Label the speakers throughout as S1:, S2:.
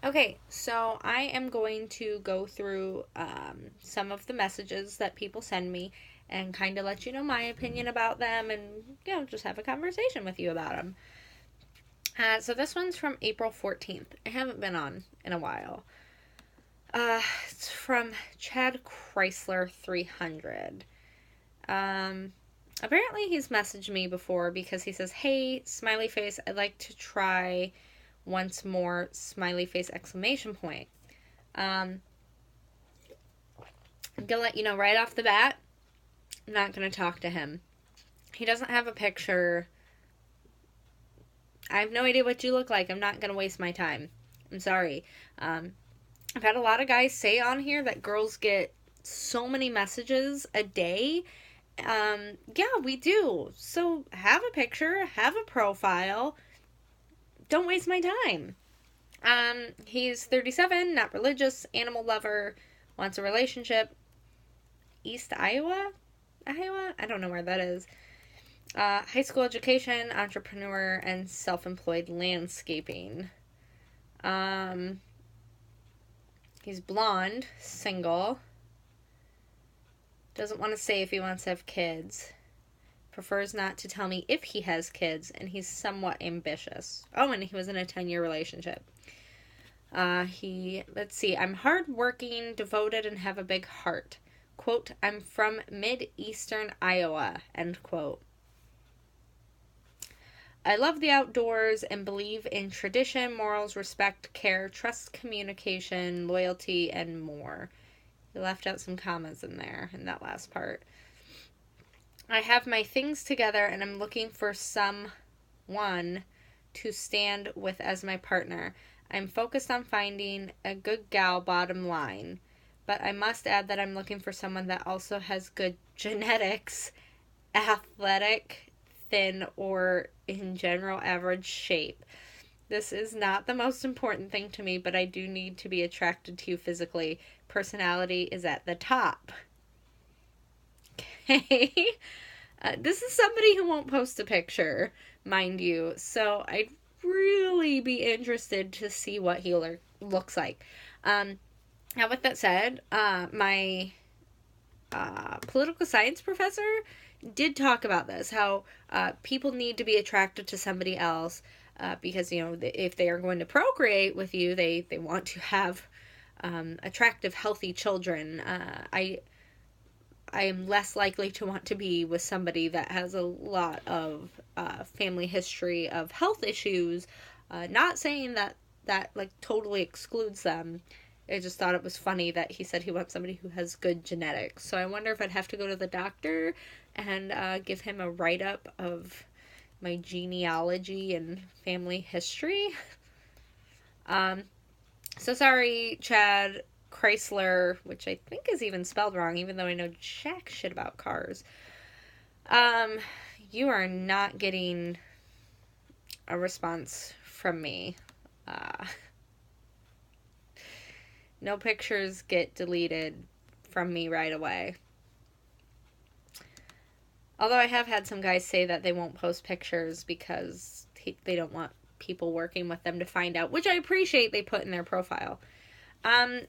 S1: Okay, so I am going to go through some of the messages that people send me and kind of let you know my opinion about them and, just have a conversation with you about them. So this one's from April 14th. I haven't been on in a while. It's from Chad Chrysler 300. Apparently he's messaged me before because he says, "Hey, smiley face, I'd like to try once more, smiley face exclamation point." I'm gonna let you know right off the bat, I'm not gonna talk to him. He doesn't have a picture. I have no idea what you look like. I'm not gonna waste my time. I'm sorry. I've had a lot of guys say on here that girls get so many messages a day. Yeah, we do. So have a picture, have a profile. Don't waste my time. He's 37, not religious, animal lover, wants a relationship. East Iowa? I don't know where that is. High school education, entrepreneur, and self-employed landscaping. He's blonde, single. Doesn't want to say if he wants to have kids. Prefers not to tell me if he has kids, and he's somewhat ambitious. Oh, and he was in a 10-year relationship. Let's see, I'm hardworking, devoted, and have a big heart. Quote, I'm from mid-eastern Iowa, end quote. I love the outdoors and believe in tradition, morals, respect, care, trust, communication, loyalty, and more. He left out some commas in there, in that last part. I have my things together and I'm looking for someone to stand with as my partner. I'm focused on finding a good gal, bottom line. But I must add that I'm looking for someone that also has good genetics, athletic, thin, or in general average shape. This is not the most important thing to me, but I do need to be attracted to you physically. Personality is at the top. Okay. This is somebody who won't post a picture, mind you. So I'd really be interested to see what he looks like. Now, with that said, my political science professor did talk about this, how people need to be attracted to somebody else because, if they are going to procreate with you, they want to have attractive, healthy children. I am less likely to want to be with somebody that has a lot of family history of health issues. Not saying that like totally excludes them. I just thought it was funny that he said he wants somebody who has good genetics. So I wonder if I'd have to go to the doctor and give him a write-up of my genealogy and family history. So sorry, Chad Chrysler, which I think is even spelled wrong, even though I know jack shit about cars. You are not getting a response from me. No pictures get deleted from me right away. Although I have had some guys say that they won't post pictures because they don't want people working with them to find out, which I appreciate they put in their profile.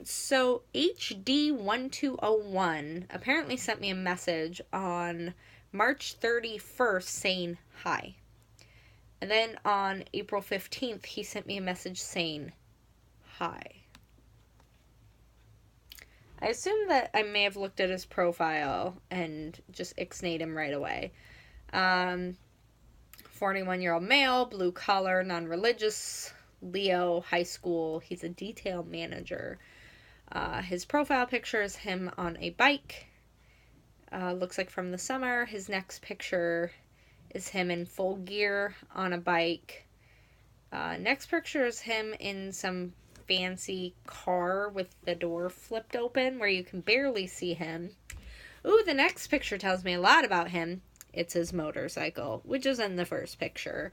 S1: So HD1201 apparently sent me a message on March 31st saying hi. And then on April 15th, he sent me a message saying hi. I assume that I may have looked at his profile and just ixnayed him right away. 41-year-old male, blue collar, non-religious, Leo, high school. He's a detail manager. His profile picture is him on a bike. Looks like from the summer. His next picture is him in full gear on a bike. Next picture is him in some fancy car with the door flipped open where you can barely see him. Ooh, the next picture tells me a lot about him. It's his motorcycle, which is in the first picture.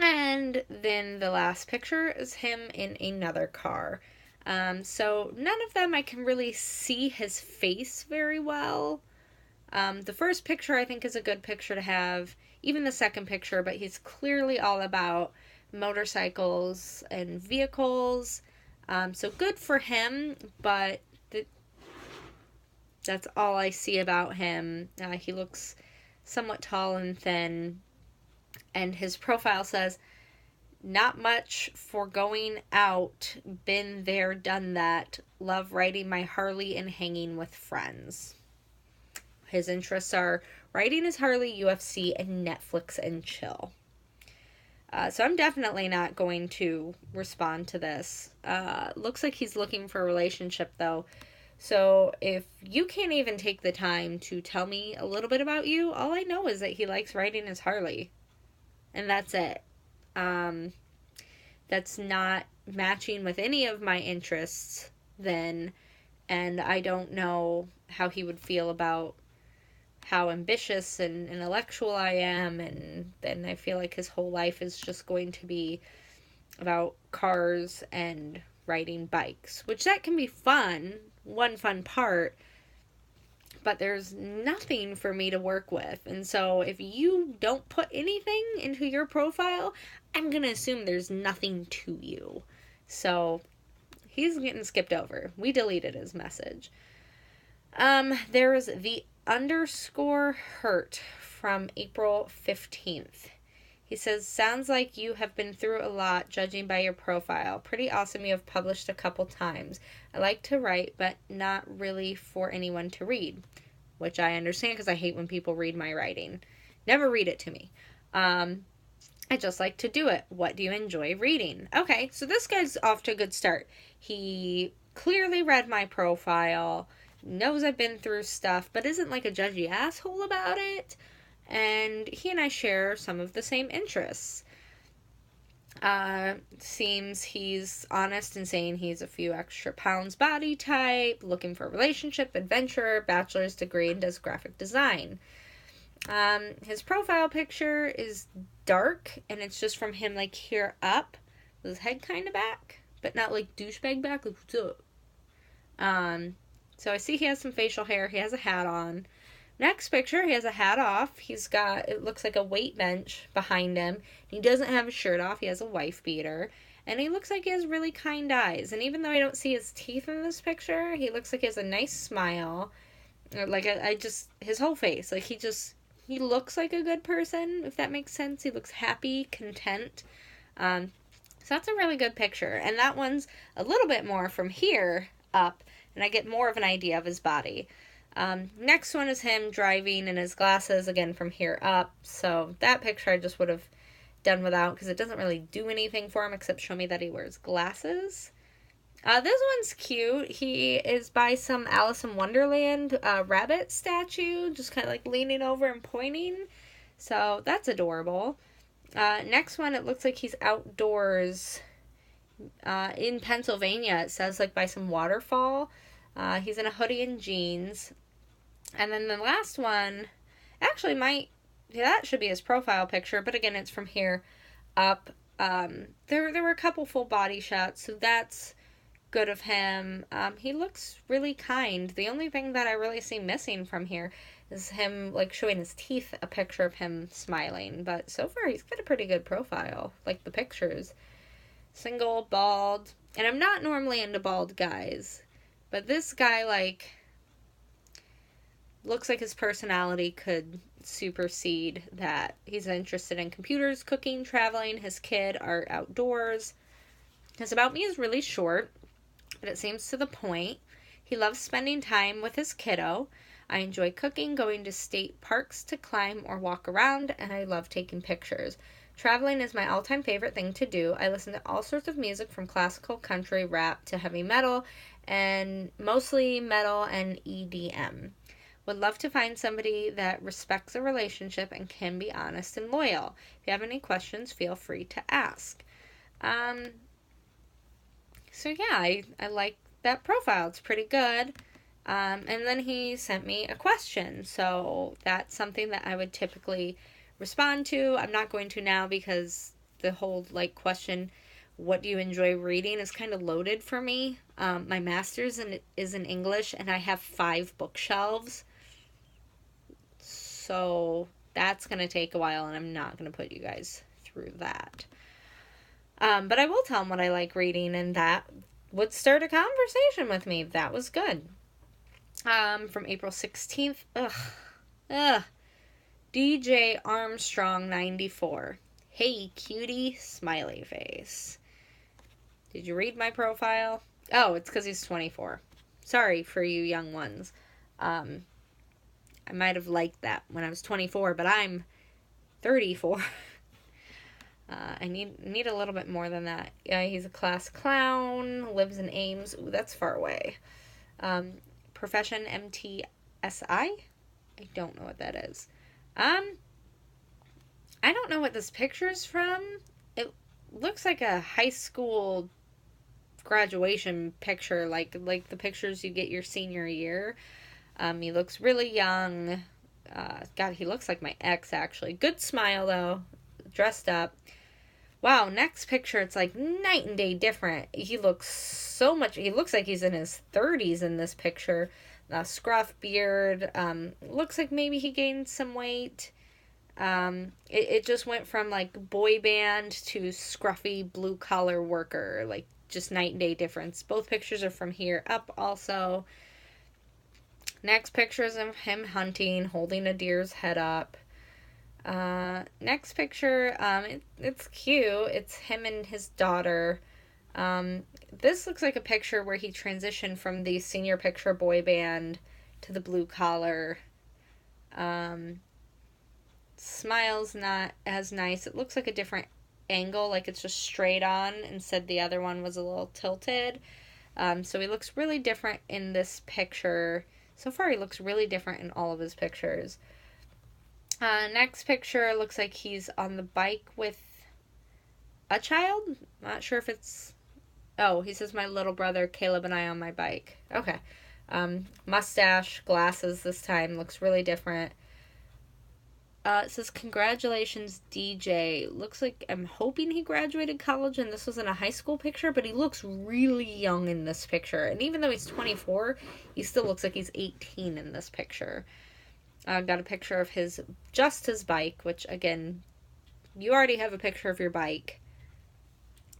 S1: And then the last picture is him in another car. So none of them I can really see his face very well. The first picture I think is a good picture to have. Even the second picture, but he's clearly all about motorcycles and vehicles. So good for him, but that's all I see about him. He looks somewhat tall and thin, and his profile says, "Not much for going out, been there, done that, love riding my Harley and hanging with friends." His interests are riding his Harley, UFC, and Netflix and chill. So I'm definitely not going to respond to this. Looks like he's looking for a relationship, though. So if you can't even take the time to tell me a little bit about you, all I know is that he likes riding his Harley. And that's it. That's not matching with any of my interests then. And I don't know how he would feel about how ambitious and intellectual I am, and then I feel like his whole life is just going to be about cars and riding bikes, which that can be fun, one fun part, but there's nothing for me to work with. And so if you don't put anything into your profile, I'm going to assume there's nothing to you. So he's getting skipped over. We deleted his message. There's the _hurt from April 15th. He says, "Sounds like you have been through a lot judging by your profile. Pretty awesome you have published a couple times. I like to write, but not really for anyone to read." Which I understand because I hate when people read my writing. Never read it to me. I just like to do it. What do you enjoy reading? Okay, so this guy's off to a good start. He clearly read my profile, knows I've been through stuff, but isn't like a judgy asshole about it. And he and I share some of the same interests. Seems he's honest in saying he's a few extra pounds body type, looking for a relationship, adventurer, bachelor's degree, and does graphic design. His profile picture is dark, and it's just from him like here up, with his head kind of back, but not like douchebag back, like what's up. So I see he has some facial hair. He has a hat on. Next picture, he has a hat off. He's got, it looks like a weight bench behind him. He doesn't have his shirt off. He has a wife beater. And he looks like he has really kind eyes. And even though I don't see his teeth in this picture, he looks like he has a nice smile. Like, his whole face. Like, he looks like a good person, if that makes sense. He looks happy, content. So that's a really good picture. And that one's a little bit more from here up. And I get more of an idea of his body. Next one is him driving in his glasses, again from here up. So that picture I just would have done without because it doesn't really do anything for him except show me that he wears glasses. This one's cute. He is by some Alice in Wonderland rabbit statue, just kind of like leaning over and pointing. So that's adorable. Next one, it looks like he's outdoors in Pennsylvania. It says like by some waterfall. He's in a hoodie and jeans. And then the last one, actually that should be his profile picture, but again, it's from here up. There were a couple full body shots, so that's good of him. He looks really kind. The only thing that I really see missing from here is him, like, showing his teeth, a picture of him smiling. But so far, he's got a pretty good profile, like the pictures. Single, bald, and I'm not normally into bald guys. But this guy, like, looks like his personality could supersede that. He's interested in computers, cooking, traveling, his kid, art, outdoors. His About Me is really short, but it seems to the point. He loves spending time with his kiddo. I enjoy cooking, going to state parks to climb or walk around, and I love taking pictures. Traveling is my all-time favorite thing to do. I listen to all sorts of music from classical, country, rap to heavy metal, and mostly metal and EDM. Would love to find somebody that respects a relationship and can be honest and loyal. If you have any questions, feel free to ask. So yeah, I like that profile. It's pretty good. And then he sent me a question. So that's something that I would typically respond to. I'm not going to now because the whole question, what do you enjoy reading, is kind of loaded for me. My master's is in English, and I have 5 bookshelves. So that's going to take a while, and I'm not going to put you guys through that. But I will tell him what I like reading, and that would start a conversation with me. That was good. From April 16th. Ugh. DJ Armstrong 94. Hey, cutie, smiley face. Did you read my profile? Oh, it's because he's 24. Sorry for you young ones. I might have liked that when I was 24, but I'm 34. I need a little bit more than that. Yeah, he's a class clown, lives in Ames. Ooh, that's far away. Profession MTSI? I don't know what that is. I don't know what this picture's from. It looks like a high school graduation picture, like the pictures you get your senior year. He looks really young. God, he looks like my ex, actually. Good smile, though. Dressed up. Wow, next picture, it's like night and day different. He looks like he's in his 30s in this picture. Scruff beard. Looks like maybe he gained some weight. It just went from like boy band to scruffy blue collar worker, like just night and day difference. Both pictures are from here up also. Next picture is of him hunting, holding a deer's head up. Next picture, it's cute. It's him and his daughter. This looks like a picture where he transitioned from the senior picture boy band to the blue collar. Smile's not as nice. It looks like a different angle, like it's just straight on. Instead, the other one was a little tilted. So he looks really different in this picture. So far, he looks really different in all of his pictures. Next picture looks like he's on the bike with a child. Not sure if it's... Oh, he says, my little brother, Caleb, and I on my bike. Okay. Mustache, glasses this time. Looks really different. It says, congratulations, DJ. Looks like I'm hoping he graduated college and this was in a high school picture, but he looks really young in this picture. And even though he's 24, he still looks like he's 18 in this picture. Got a picture of his bike, which, again, you already have a picture of your bike.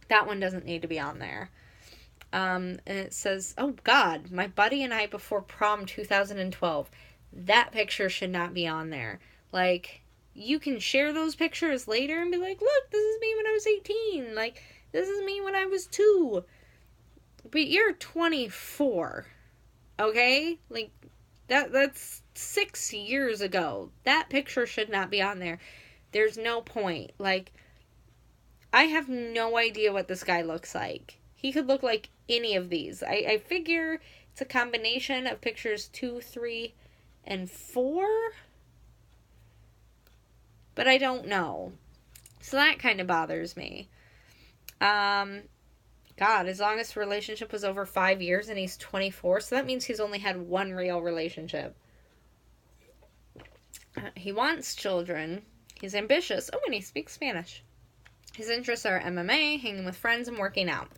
S1: That one doesn't need to be on there. And it says, oh, God, my buddy and I before prom 2012. That picture should not be on there. Like, you can share those pictures later and be like, look, this is me when I was 18. Like, this is me when I was 2. But you're 24. Okay? Like, that's 6 years ago. That picture should not be on there. There's no point. Like, I have no idea what this guy looks like. He could look like any of these. I figure it's a combination of pictures 2, 3, and 4. But I don't know. So that kind of bothers me. God, his longest relationship was over 5 years and he's 24. So that means he's only had one real relationship. He wants children. He's ambitious. Oh, and he speaks Spanish. His interests are MMA, hanging with friends, and working out.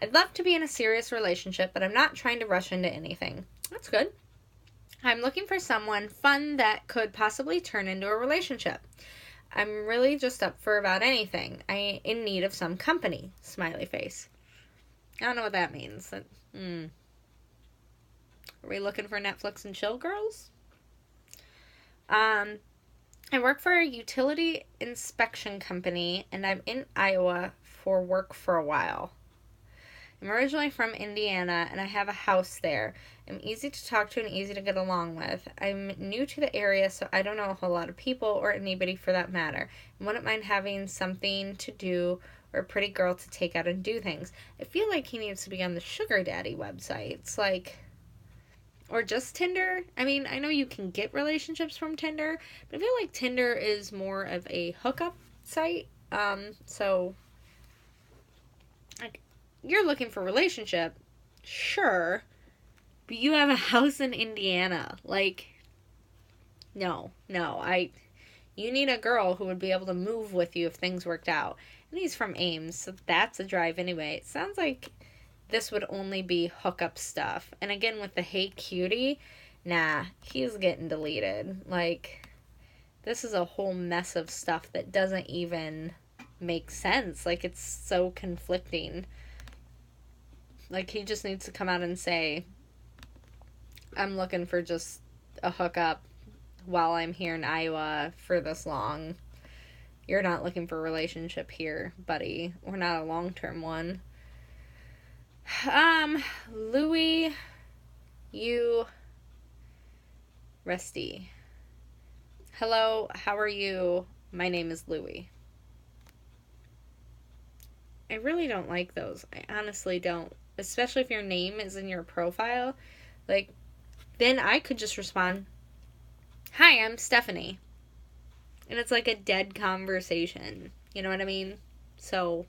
S1: I'd love to be in a serious relationship, but I'm not trying to rush into anything. That's good. I'm looking for someone fun that could possibly turn into a relationship. I'm really just up for about anything. I'm in need of some company. Smiley face. I don't know what that means. Are we looking for Netflix and chill girls? I work for a utility inspection company, and I'm in Iowa for work for a while. I'm originally from Indiana, and I have a house there. I'm easy to talk to and easy to get along with. I'm new to the area, so I don't know a whole lot of people or anybody for that matter. I wouldn't mind having something to do or a pretty girl to take out and do things. I feel like he needs to be on the sugar daddy websites, like, or just Tinder. I mean, I know you can get relationships from Tinder, but I feel like Tinder is more of a hookup site. So, like, you're looking for a relationship, sure, but you have a house in Indiana. Like, no, you need a girl who would be able to move with you if things worked out. And he's from Ames, so that's a drive anyway. It sounds like this would only be hookup stuff. And again, with the hey cutie, nah, he's getting deleted. Like, this is a whole mess of stuff that doesn't even make sense. Like, it's so conflicting. Like, he just needs to come out and say, I'm looking for just a hookup while I'm here in Iowa for this long. You're not looking for a relationship here, buddy. Or not a long-term one. Louis, you, Resty. Hello, how are you? My name is Louis. I really don't like those. I honestly don't. Especially if your name is in your profile. Like, then I could just respond, hi, I'm Stephanie. And it's like a dead conversation. You know what I mean? So,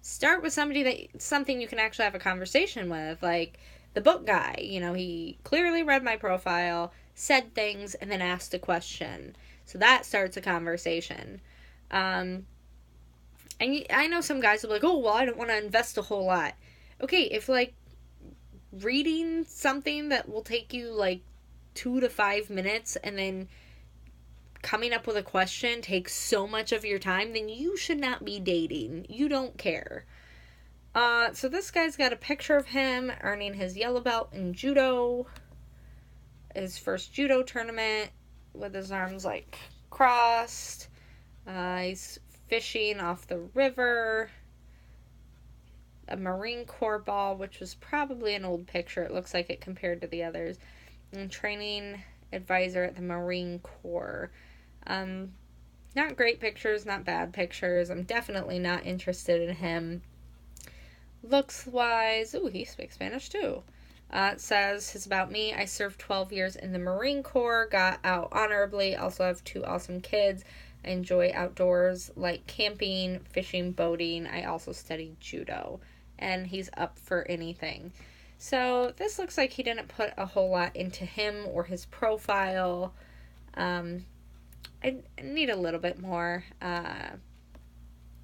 S1: start with something you can actually have a conversation with. Like, the book guy. You know, he clearly read my profile, said things, and then asked a question. So that starts a conversation. And I know some guys will be like, oh, well, I don't want to invest a whole lot. Okay, if, like, reading something that will take you, like, 2 to 5 minutes and then coming up with a question takes so much of your time, then you should not be dating. You don't care. So this guy's got a picture of him earning his yellow belt in judo. His first judo tournament with his arms, like, crossed. He's fishing off the river. A Marine Corps ball, which was probably an old picture. It looks like it compared to the others. And training advisor at the Marine Corps. Not great pictures, not bad pictures. I'm definitely not interested in him. Looks-wise, ooh, he speaks Spanish too. It says, it's about me. I served 12 years in the Marine Corps, got out honorably, also have 2 awesome kids. I enjoy outdoors, like camping, fishing, boating. I also studied judo. And he's up for anything. So this looks like he didn't put a whole lot into him or his profile. I need a little bit more.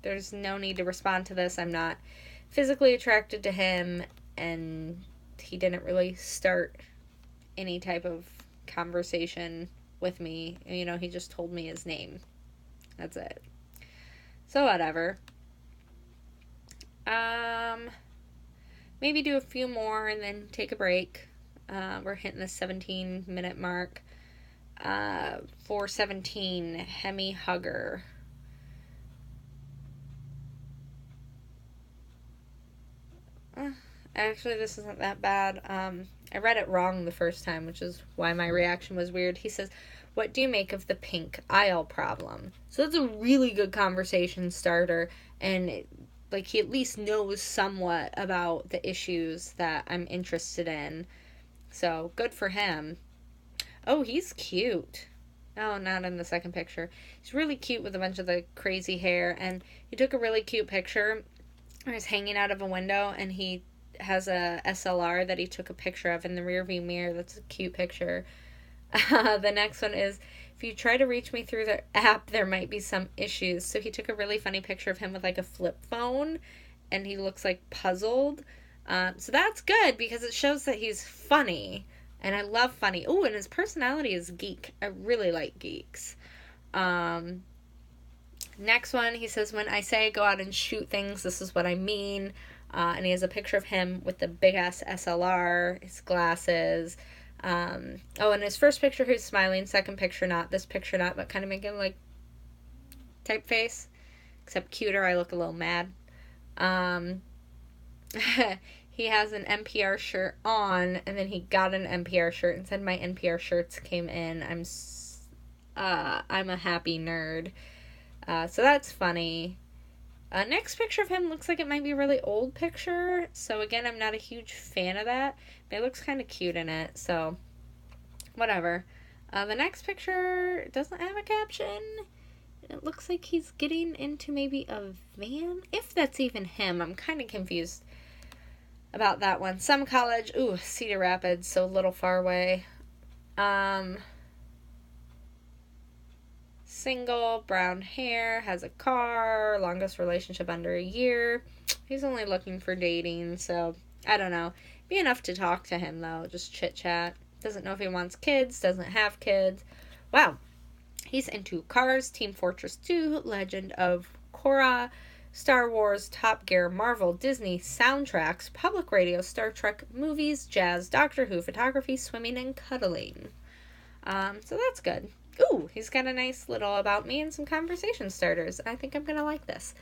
S1: There's no need to respond to this. I'm not physically attracted to him, and he didn't really start any type of conversation with me. You know, he just told me his name. That's it. So whatever. Maybe do a few more and then take a break. We're hitting the 17-minute mark. 417, Hemi Hugger. Actually, this isn't that bad. I read it wrong the first time, which is why my reaction was weird. He says, what do you make of the pink aisle problem? So that's a really good conversation starter, and he at least knows somewhat about the issues that I'm interested in. So, good for him. Oh, he's cute. Oh, not in the second picture. He's really cute with a bunch of the crazy hair, and he took a really cute picture where he's hanging out of a window, and he has a SLR that he took a picture of in the rearview mirror. That's a cute picture. The next one is, if you try to reach me through the app, there might be some issues. So he took a really funny picture of him with, like, a flip phone, and he looks, like, puzzled. So that's good, because it shows that he's funny. And I love funny. Oh, and his personality is geek. I really like geeks. Next one, he says, when I say go out and shoot things, this is what I mean. And he has a picture of him with the big-ass SLR, his glasses. And his first picture, he's smiling. Second picture, not. This picture, not. But kind of making, like, typeface. Except cuter. I look a little mad. He has an NPR shirt on, and then he got an NPR shirt and said, my NPR shirts came in. I'm a happy nerd. So that's funny. Next picture of him looks like it might be a really old picture. So again, I'm not a huge fan of that. But it looks kind of cute in it. So, whatever. The next picture doesn't have a caption. It looks like he's getting into maybe a van. If that's even him. I'm kind of confused about that one. Some college. Ooh, Cedar Rapids. So a little far away. Single, brown hair, has a car, longest relationship under a year. He's only looking for dating, so I don't know. Be enough to talk to him, though. Just chit-chat. Doesn't know if he wants kids, doesn't have kids. Wow. He's into Cars, Team Fortress 2, Legend of Korra, Star Wars, Top Gear, Marvel, Disney, soundtracks, public radio, Star Trek, movies, jazz, Doctor Who, photography, swimming, and cuddling. So that's good. Ooh, he's got a nice little about me and some conversation starters. I think I'm going to like this.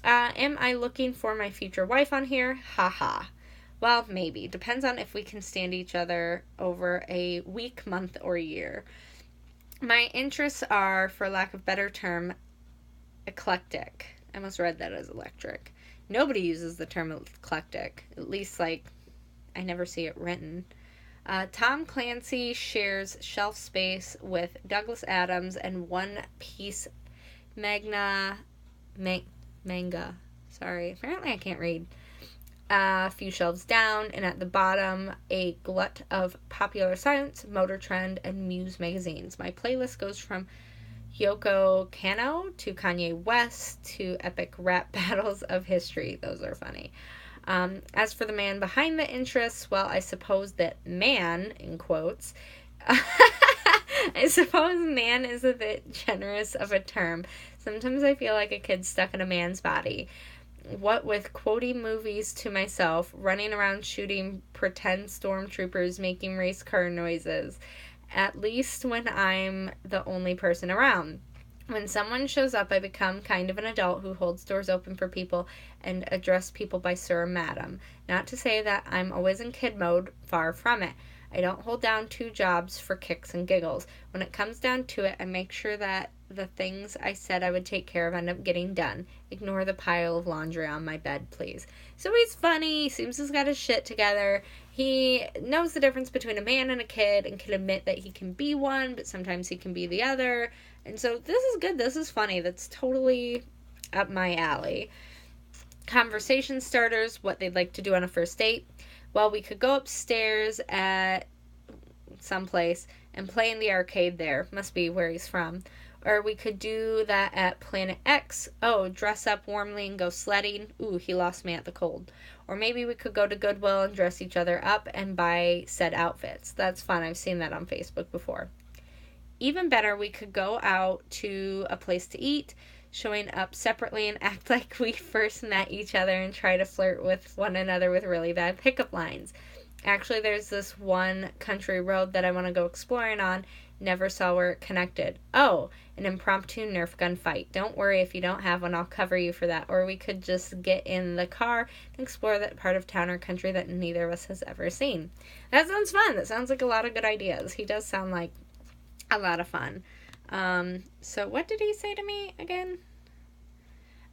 S1: Am I looking for my future wife on here? Haha. Well, maybe. Depends on if we can stand each other over a week, month, or year. My interests are, for lack of better term, eclectic. I almost read that as electric. Nobody uses the term eclectic. At least, I never see it written. Tom Clancy shares shelf space with Douglas Adams and One Piece manga. Sorry, apparently I can't read. A few shelves down, and at the bottom, a glut of Popular Science, Motor Trend, and Muse magazines. My playlist goes from Yoko Kanno to Kanye West to epic rap battles of history. Those are funny. As for the man behind the interests, well, I suppose that man, in quotes, I suppose man is a bit generous of a term. Sometimes I feel like a kid stuck in a man's body. What with quoting movies to myself, running around shooting pretend stormtroopers, making race car noises, at least when I'm the only person around. When someone shows up, I become kind of an adult who holds doors open for people and address people by sir or madam. Not to say that I'm always in kid mode, far from it. I don't hold down 2 jobs for kicks and giggles. When it comes down to it, I make sure that the things I said I would take care of end up getting done. Ignore the pile of laundry on my bed, please. So he's funny, seems he's got his shit together. He knows the difference between a man and a kid and can admit that he can be one, but sometimes he can be the other. And so this is good. This is funny. That's totally up my alley. Conversation starters, what they'd like to do on a first date. Well, we could go upstairs at someplace and play in the arcade there. Must be where he's from. Or we could do that at Planet X. Oh, dress up warmly and go sledding. Ooh, he lost me at the cold. Or maybe we could go to Goodwill and dress each other up and buy said outfits. That's fun. I've seen that on Facebook before. Even better, we could go out to a place to eat, showing up separately and act like we first met each other and try to flirt with one another with really bad pickup lines. Actually, there's this one country road that I want to go exploring on. Never saw where it connected. Oh, an impromptu Nerf gun fight. Don't worry if you don't have one, I'll cover you for that. Or we could just get in the car and explore that part of town or country that neither of us has ever seen. That sounds fun. That sounds like a lot of good ideas. He does sound like a lot of fun. So what did he say to me again?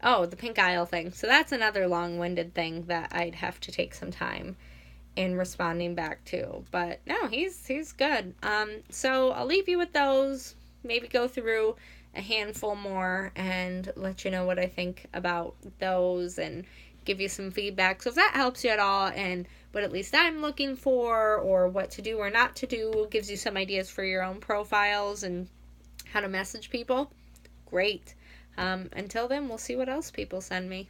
S1: Oh, the pink aisle thing. So that's another long-winded thing that I'd have to take some time in responding back to. But no, he's good. So I'll leave you with those. Maybe go through a handful more and let you know what I think about those and give you some feedback. So if that helps you at all and what at least I'm looking for or what to do or not to do, gives you some ideas for your own profiles and how to message people, great. Until then, we'll see what else people send me.